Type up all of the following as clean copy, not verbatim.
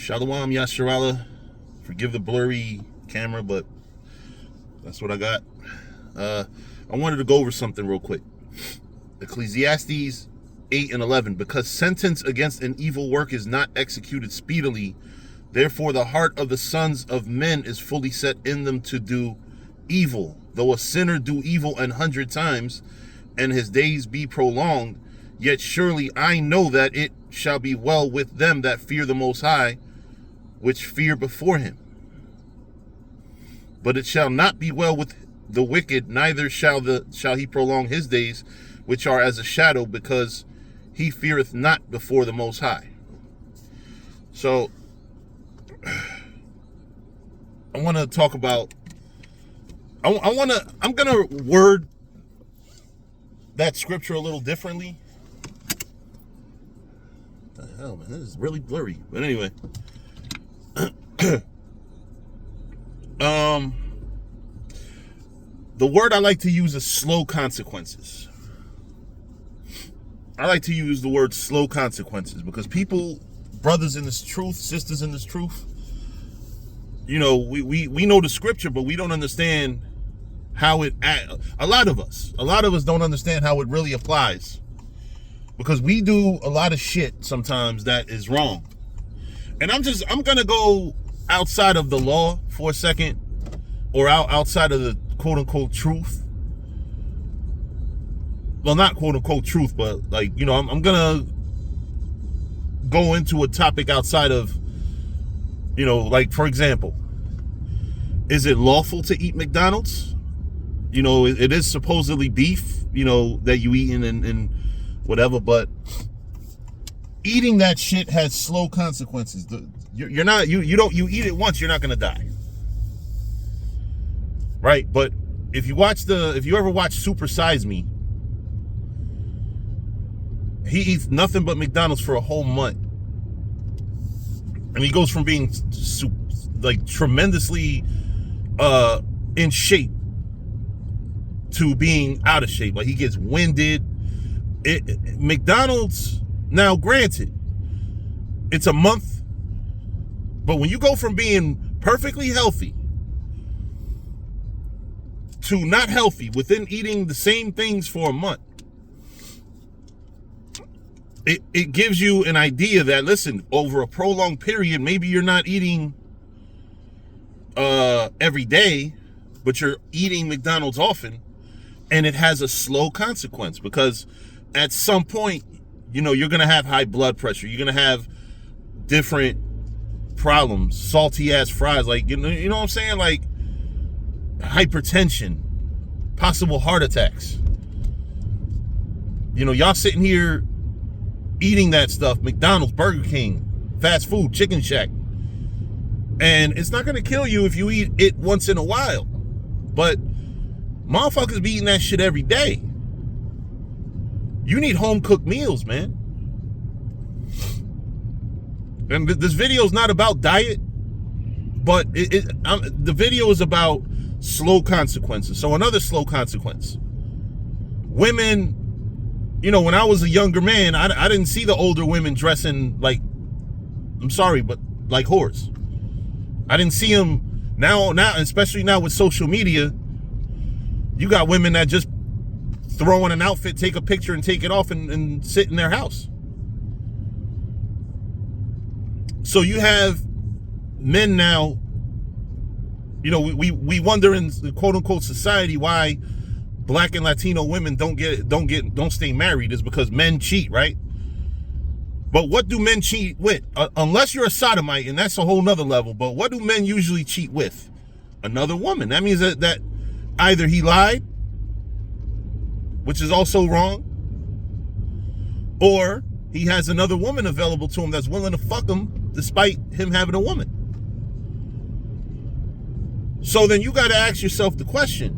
Shalom Yasharala. Forgive the blurry camera, but that's what I got. I wanted to go over something real quick. Ecclesiastes 8 and 11. Because sentence against an evil work is not executed speedily, therefore the heart of the sons of men is fully set in them to do evil. Though a sinner do evil 100 times, and his days be prolonged, yet surely I know that it shall be well with them that fear the Most High, which fear before him. But it shall not be well with the wicked, neither shall he prolong his days, which are as a shadow, because he feareth not before the Most High. So I want to talk about, I'm gonna word that scripture a little differently. What the hell, man, this is really blurry. But anyway, the word I like to use is slow consequences. I like to use the word slow consequences because people, brothers in this truth, sisters in this truth, you know, we know the scripture, but we don't understand how it, a lot of us don't understand how it really applies, because we do a lot of shit sometimes that is wrong. And I'm gonna go outside of the law for a second, or outside of the quote unquote truth. Well, not quote unquote truth, but like, you know, I'm gonna go into a topic outside of, you know, like, for example, is it lawful to eat McDonald's? You know, it is supposedly beef, you know, that you eat and whatever, but eating that shit has slow consequences. You eat it once, you're not gonna die, right? But if you ever watch Super Size Me, he eats nothing but McDonald's for a whole month, and he goes from being like tremendously in shape to being out of shape. Like, he gets winded. McDonald's, now granted, it's a month, but when you go from being perfectly healthy to not healthy within eating the same things for a month, it gives you an idea that, listen, over a prolonged period, maybe you're not eating every day, but you're eating McDonald's often, and it has a slow consequence, because at some point, you know, you're gonna have high blood pressure, you're gonna have different problems, salty ass fries, like, you know what I'm saying, like hypertension, possible heart attacks. You know, y'all sitting here eating that stuff, McDonald's, Burger King, fast food, Chicken Shack, and it's not gonna kill you if you eat it once in a while, but motherfuckers be eating that shit every day. You need home cooked meals, man. And this video is not about diet, but the video is about slow consequences. So another slow consequence. Women, you know, when I was a younger man, I didn't see the older women dressing like, I'm sorry, but like whores. I didn't see them now, especially now with social media. You got women that just throw in an outfit, take a picture, and take it off and sit in their house. So you have men now, you know, we wonder in the quote unquote society why Black and Latino women don't stay married, is because men cheat, right? But what do men cheat with? Unless you're a sodomite, and that's a whole nother level, but what do men usually cheat with? Another woman. That means that either he lied, which is also wrong, or he has another woman available to him that's willing to fuck him despite him having a woman. So then you got to ask yourself the question,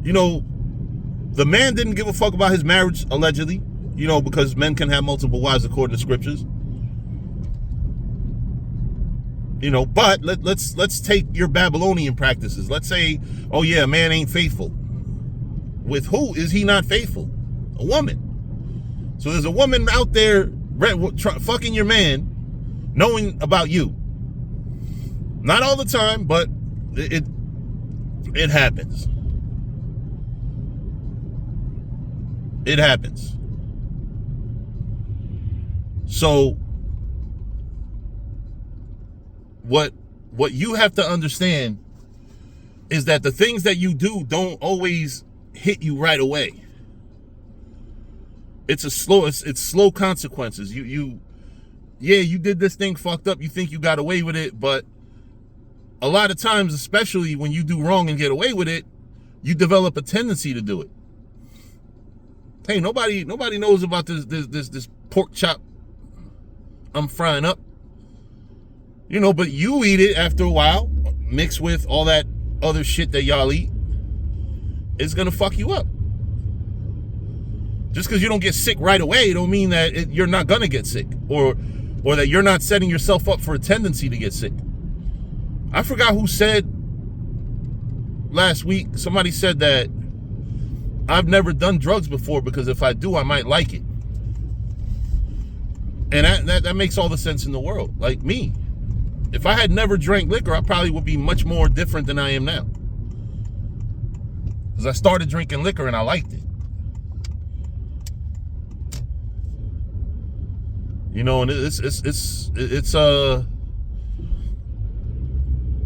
you know, the man didn't give a fuck about his marriage, allegedly, you know, because men can have multiple wives according to scriptures. You know, but let's take your Babylonian practices. Let's say, oh yeah, a man ain't faithful. With who is he not faithful? A woman. So there's a woman out there fucking your man knowing about you. Not all the time, but it happens. It happens. So what you have to understand is that the things that you do don't always hit you right away. It's slow consequences. You did this thing fucked up. You think you got away with it, but a lot of times, especially when you do wrong and get away with it, you develop a tendency to do it. Hey, nobody knows about this pork chop I'm frying up. But you eat it after a while, mixed with all that other shit that y'all eat. It's gonna fuck you up. Just because you don't get sick right away don't mean that you're not gonna get sick, or that you're not setting yourself up for a tendency to get sick. I forgot who said last week, somebody said that I've never done drugs before because if I do, I might like it. And that makes all the sense in the world. Like me, if I had never drank liquor, I probably would be much more different than I am now. Because I started drinking liquor and I liked it. And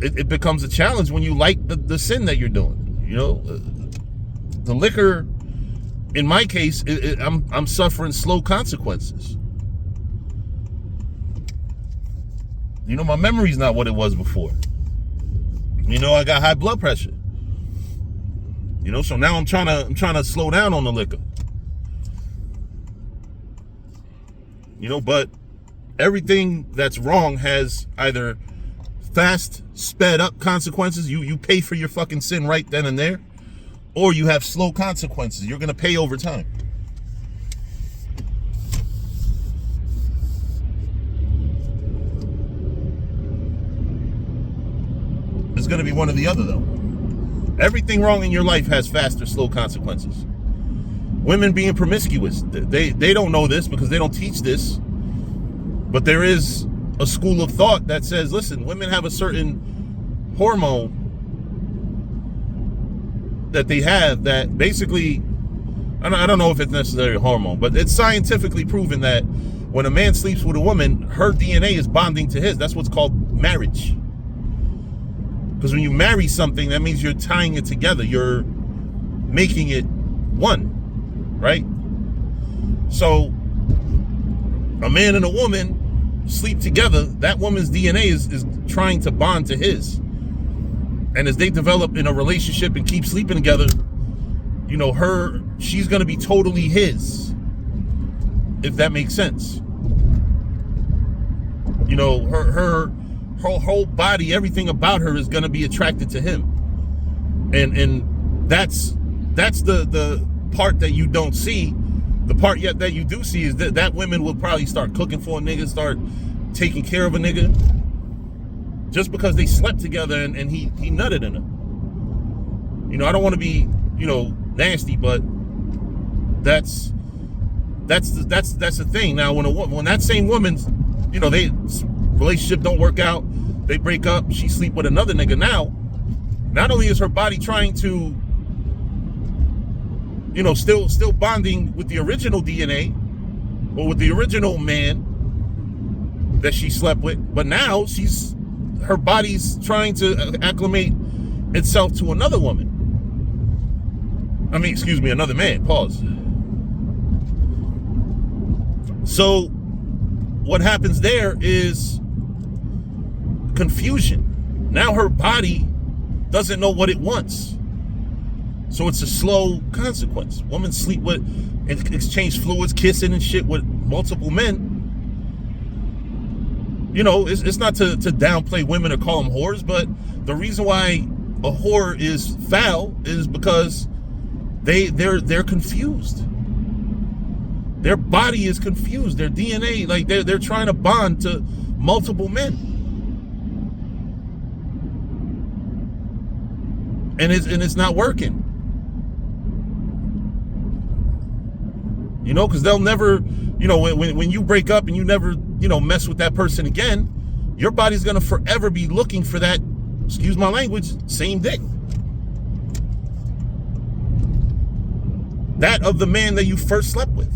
it becomes a challenge when you like the sin that you're doing. The liquor, in my case, I'm suffering slow consequences. My memory's not what it was before. I got high blood pressure. So now I'm trying to slow down on the liquor. But everything that's wrong has either fast, sped up consequences. You pay for your fucking sin right then and there, or you have slow consequences. You're gonna pay over time. It's gonna be one or the other, though. Everything wrong in your life has fast or slow consequences. Women being promiscuous, they don't know this because they don't teach this, but there is a school of thought that says, listen, women have a certain hormone that they have that basically, I don't know if it's necessarily a hormone, but it's scientifically proven that when a man sleeps with a woman, her DNA is bonding to his. That's what's called marriage. Because when you marry something, that means you're tying it together. You're making it one. Right? So a man and a woman sleep together. That woman's DNA is trying to bond to his. And as they develop in a relationship and keep sleeping together, she's going to be totally his. If that makes sense. Her whole body, everything about her is going to be attracted to him. And that's the part that you don't see. The part yet that you do see is that women will probably start cooking for a nigga, start taking care of a nigga, just because they slept together and he nutted in her. I don't want to be nasty, but that's the thing. Now when that same woman's they relationship don't work out, they break up, she sleep with another nigga, now not only is her body trying to still bonding with the original DNA or with the original man that she slept with, but now her body's trying to acclimate itself to another woman. Another man. Pause. So what happens there is confusion. Now her body doesn't know what it wants. So it's a slow consequence. Women sleep with and exchange fluids, kissing and shit with multiple men. It's not to downplay women or call them whores, but the reason why a whore is foul is because they're confused. Their body is confused. Their DNA, like they're trying to bond to multiple men. And it's not working. Because they'll never, you know, when you break up and you never, you know, mess with that person again, your body's gonna forever be looking for that, excuse my language, same dick. That of the man that you first slept with.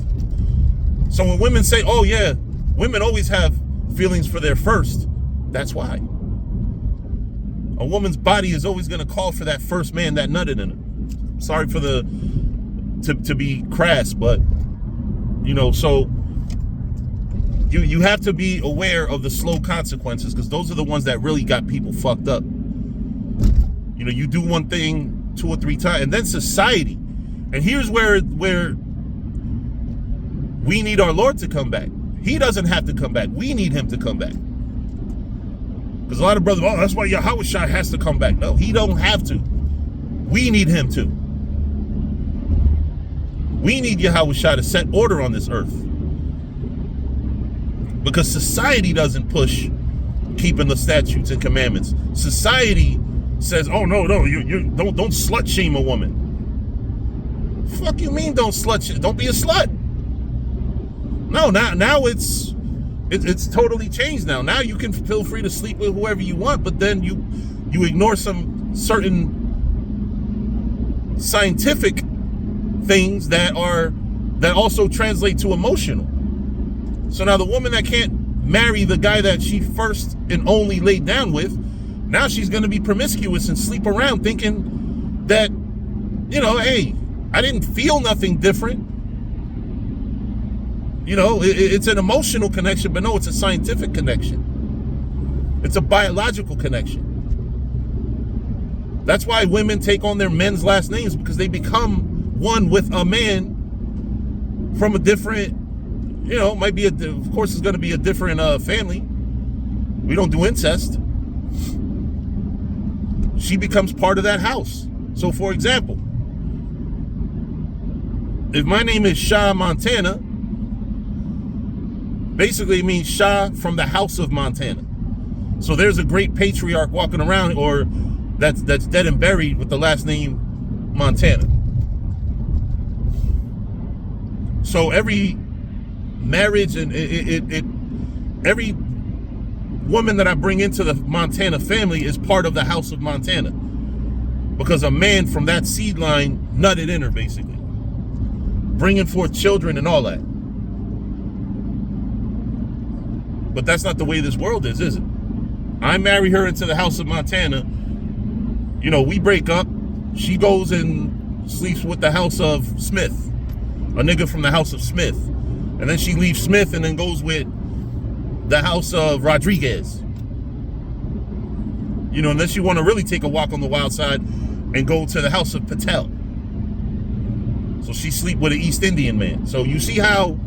So when women say, oh yeah, women always have feelings for their first, that's why. A woman's body is always gonna call for that first man that nutted in her. Sorry for to be crass, but you know, so you have to be aware of the slow consequences, because those are the ones that really got people fucked up. You know, you do one thing 2 or 3 times, and then society. And here's where we need our Lord to come back. He doesn't have to come back. We need him to come back. Because a lot of brothers, oh, that's why Yahushua has to come back. No, he don't have to. We need him to. We need Yahushua to set order on this earth. Because society doesn't push keeping the statutes and commandments. Society says, oh no, you don't slut shame a woman. Fuck you mean don't slut shame? Don't be a slut. No, now it's totally changed now. Now you can feel free to sleep with whoever you want, but then you ignore some certain scientific things that also translate to emotional. So now the woman that can't marry the guy that she first and only laid down with, now she's going to be promiscuous and sleep around thinking that, you know, hey, I didn't feel nothing different. You know, it's an emotional connection, but no, it's a scientific connection. It's a biological connection. That's why women take on their men's last names, because they become one with a man from a different, you know, might be of course it's going to be a different family. We don't do incest. She becomes part of that house. So for example, if my name is Shah Montana, basically it means Shah from the house of Montana. So there's a great patriarch walking around, or that's dead and buried with the last name Montana. So every marriage and every woman that I bring into the Montana family is part of the house of Montana, because a man from that seed line nutted in her, basically, bringing forth children and all that. But that's not the way this world is it? I marry her into the house of Montana. You know, we break up. She goes and sleeps with the house of Smith, a nigga from the house of Smith. And then she leaves Smith and then goes with the house of Rodriguez. You know, unless you want to really take a walk on the wild side and go to the house of Patel. So she sleep with an East Indian man. So you see how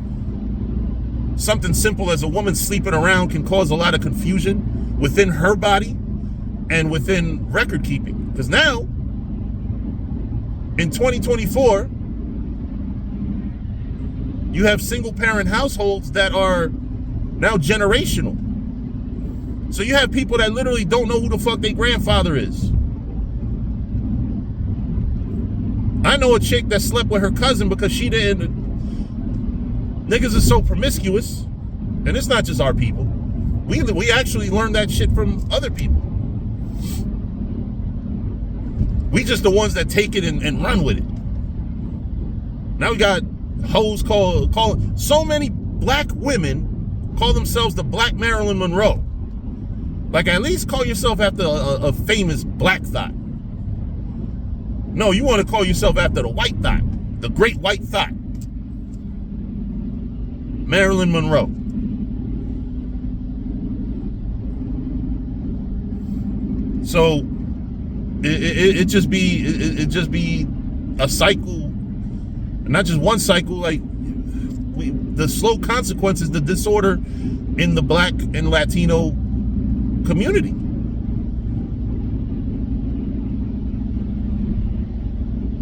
something simple as a woman sleeping around can cause a lot of confusion within her body and within record keeping. Because now, in 2024, you have single parent households that are now generational. So you have people that literally don't know who the fuck their grandfather is. I know a chick that slept with her cousin because she didn't. Niggas are so promiscuous, and it's not just our people. We actually learned that shit from other people. We just the ones that take it and run with it. Now we got hoes call so many black women call themselves the Black Marilyn Monroe. Like, at least call yourself after a famous black thought. No, you want to call yourself after the white thought, the great white thought, Marilyn Monroe. So it just be a cycle, not just one cycle. Like the slow consequences, the disorder in the black and Latino community.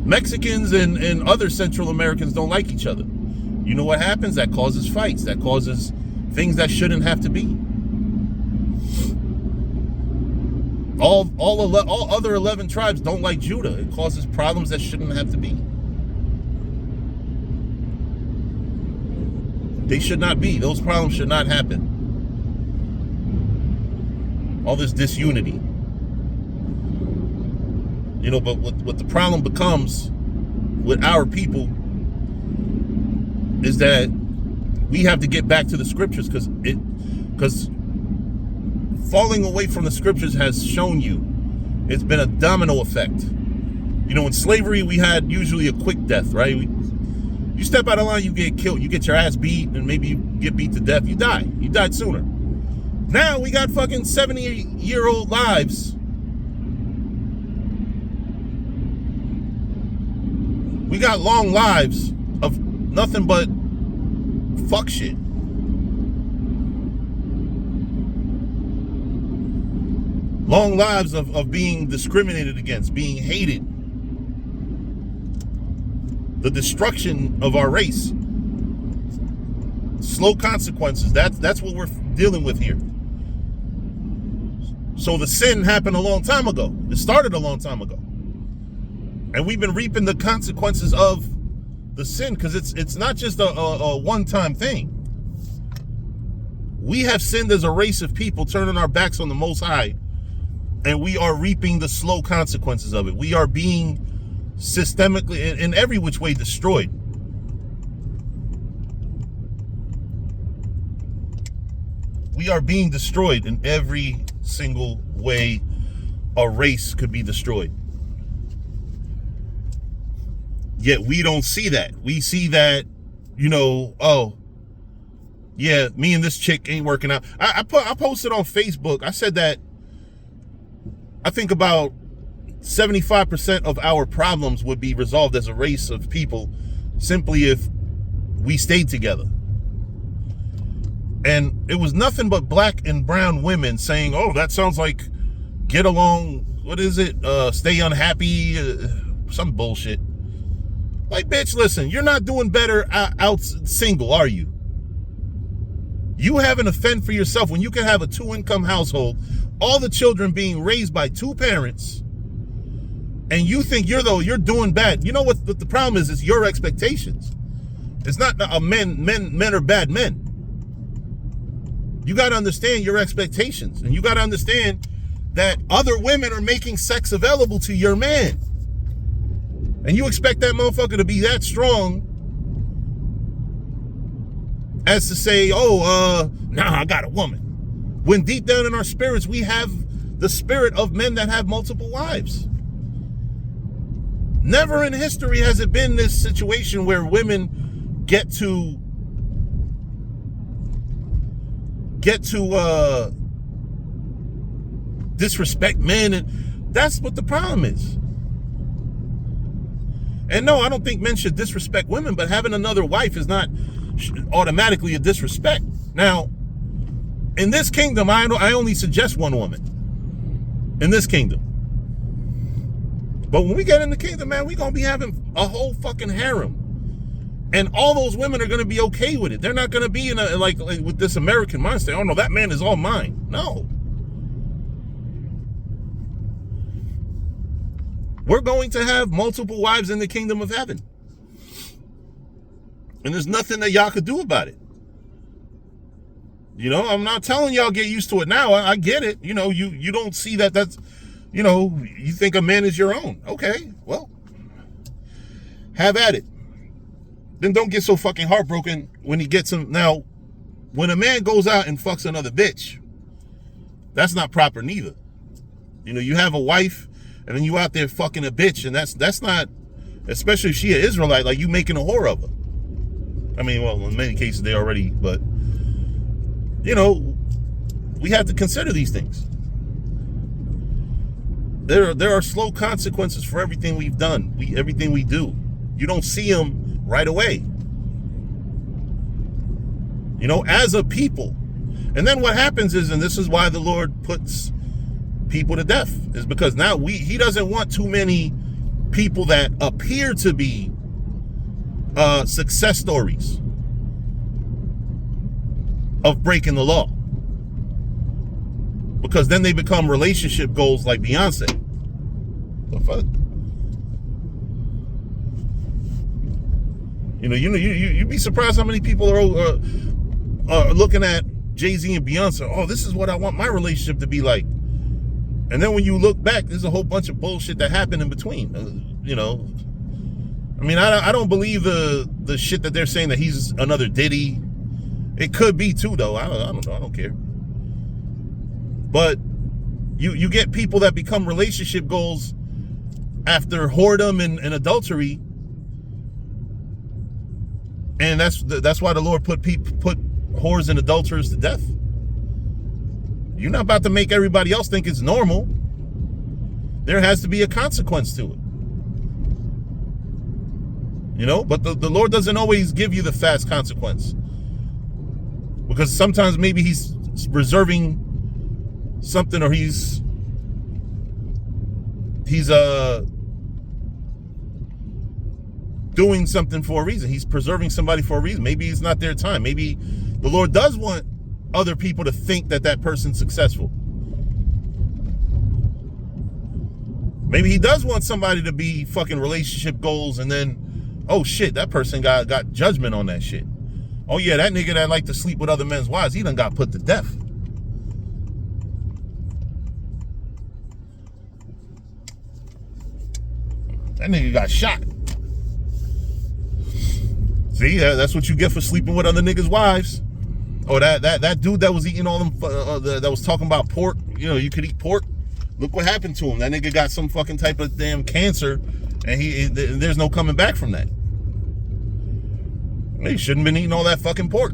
Mexicans and other Central Americans don't like each other. You know what happens? That causes fights. That causes things that shouldn't have to be. All other 11 tribes don't like Judah. It causes problems that shouldn't have to be. They should not be. Those problems should not happen. All this disunity. You know, but what the problem becomes with our people is that we have to get back to the scriptures, because falling away from the scriptures has shown you it's been a domino effect. You know, in slavery, we had usually a quick death, right? You step out of line, you get killed. You get your ass beat, and maybe you get beat to death. You die. You died sooner. Now we got fucking 70-year-old lives. We got long lives of nothing but fuck shit. Long lives of being discriminated against, being hated. The destruction of our race. Slow consequences. That's what we're dealing with here. So the sin happened a long time ago. It started a long time ago. And we've been reaping the consequences of the sin, because it's not just a one-time thing. We have sinned as a race of people, turning our backs on the Most High, and we are reaping the slow consequences of it. We are being systemically, in every which way, destroyed. We are being destroyed in every single way a race could be destroyed. Yet we don't see that. We see that, you know, oh, yeah, me and this chick ain't working out. I posted on Facebook, I said that I think about 75% of our problems would be resolved as a race of people simply if we stayed together. And it was nothing but black and brown women saying, oh, that sounds like get along, what is it, stay unhappy, some bullshit. Like, bitch, listen, you're not doing better out single, are you? You having to fend for yourself when you can have a 2-income household, all the children being raised by 2 parents, and you think you're doing bad. You know what the problem is your expectations. It's not men are bad men. You got to understand your expectations, and you got to understand that other women are making sex available to your man. And you expect that motherfucker to be that strong as to say, oh, nah, I got a woman. When deep down in our spirits, we have the spirit of men that have multiple wives. Never in history has it been this situation where women get to disrespect men, and that's what the problem is. And no, I don't think men should disrespect women, but having another wife is not automatically a disrespect. Now, in this kingdom, I only suggest one woman. In this kingdom. But when we get in the kingdom, man, we're going to be having a whole fucking harem. And all those women are going to be okay with it. They're not going to be in a like with this American mindset. Oh, no, that man is all mine. No. We're going to have multiple wives in the kingdom of heaven. And there's nothing that y'all could do about it. You know, I'm not telling y'all get used to it now. I get it. You know, you don't see that's, you know, you think a man is your own. Okay, well, have at it. Then don't get so fucking heartbroken when he gets him. Now, when a man goes out and fucks another bitch, that's not proper neither. You know, you have a wife, and then you out there fucking a bitch, and that's not, especially if she an Israelite, like you making a whore of her. I mean, well, in many cases they already, but, you know, we have to consider these things. There are slow consequences for everything we've done, everything we do. You don't see them right away. You know, as a people. And then what happens is, and this is why the Lord puts people to death, is because now he doesn't want too many people that appear to be success stories of breaking the law, because then they become relationship goals like Beyonce. The fuck? You'd be surprised how many people are looking at Jay-Z and Beyonce. Oh, this is what I want my relationship to be like. And then when you look back, there's a whole bunch of bullshit that happened in between. I mean, I don't believe the shit that they're saying that he's another Diddy. It could be too, though. I don't know. I don't care. But you get people that become relationship goals after whoredom and adultery, and that's why the Lord put whores and adulterers to death. You're not about to make everybody else think it's normal. There has to be a consequence to it. But the Lord doesn't always give you the fast consequence, because sometimes maybe he's reserving something, or he's doing something for a reason. He's preserving somebody for a reason. Maybe it's not their time. Maybe the Lord does want other people to think that person's successful. Maybe he does want somebody to be fucking relationship goals, and then, oh shit, that person got judgment on that shit. Oh yeah, that nigga that like to sleep with other men's wives, he done got put to death. That nigga got shot. See, that's what you get for sleeping with other niggas' wives. Or that dude that was eating all them, that was talking about pork. You could eat pork. Look what happened to him. That nigga got some fucking type of damn cancer, and there's no coming back from that. He shouldn't have been eating all that fucking pork.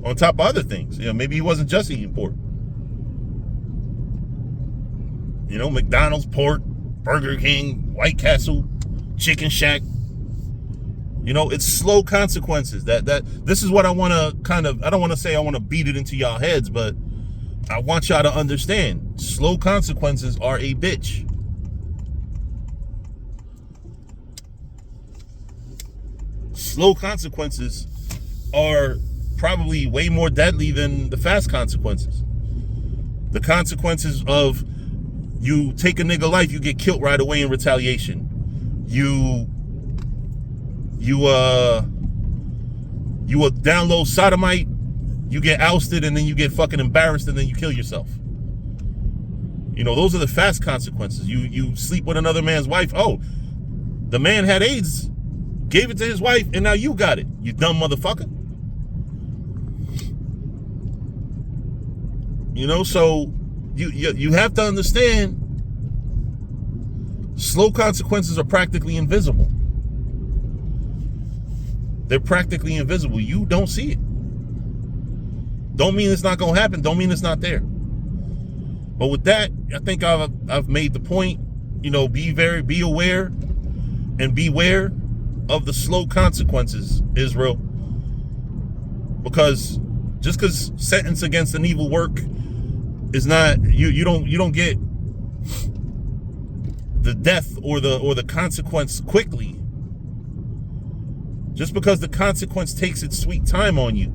On top of other things. Maybe he wasn't just eating pork. McDonald's pork, Burger King, White Castle, Chicken Shack. It's slow consequences. That this is what I want to I don't want to say I want to beat it into y'all heads, but I want y'all to understand. Slow consequences are a bitch. Slow consequences are probably way more deadly than the fast consequences. The consequences of you take a nigga life, you get killed right away in retaliation. You download sodomite, you get ousted, and then you get fucking embarrassed, and then you kill yourself. Those are the fast consequences. You sleep with another man's wife. Oh, the man had AIDS, gave it to his wife, and now you got it. You dumb motherfucker. So you have to understand, slow consequences are practically invisible. They're practically invisible. You don't see it. Don't mean it's not going to happen. Don't mean it's not there. But with that, I think I've made the point. Be aware and beware of the slow consequences, Israel. Because just because sentence against an evil work is not, you don't get the death or the consequence quickly. Just because the consequence takes its sweet time on you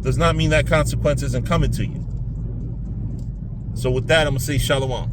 does not mean that consequence isn't coming to you. So with that, I'm going to say shalom.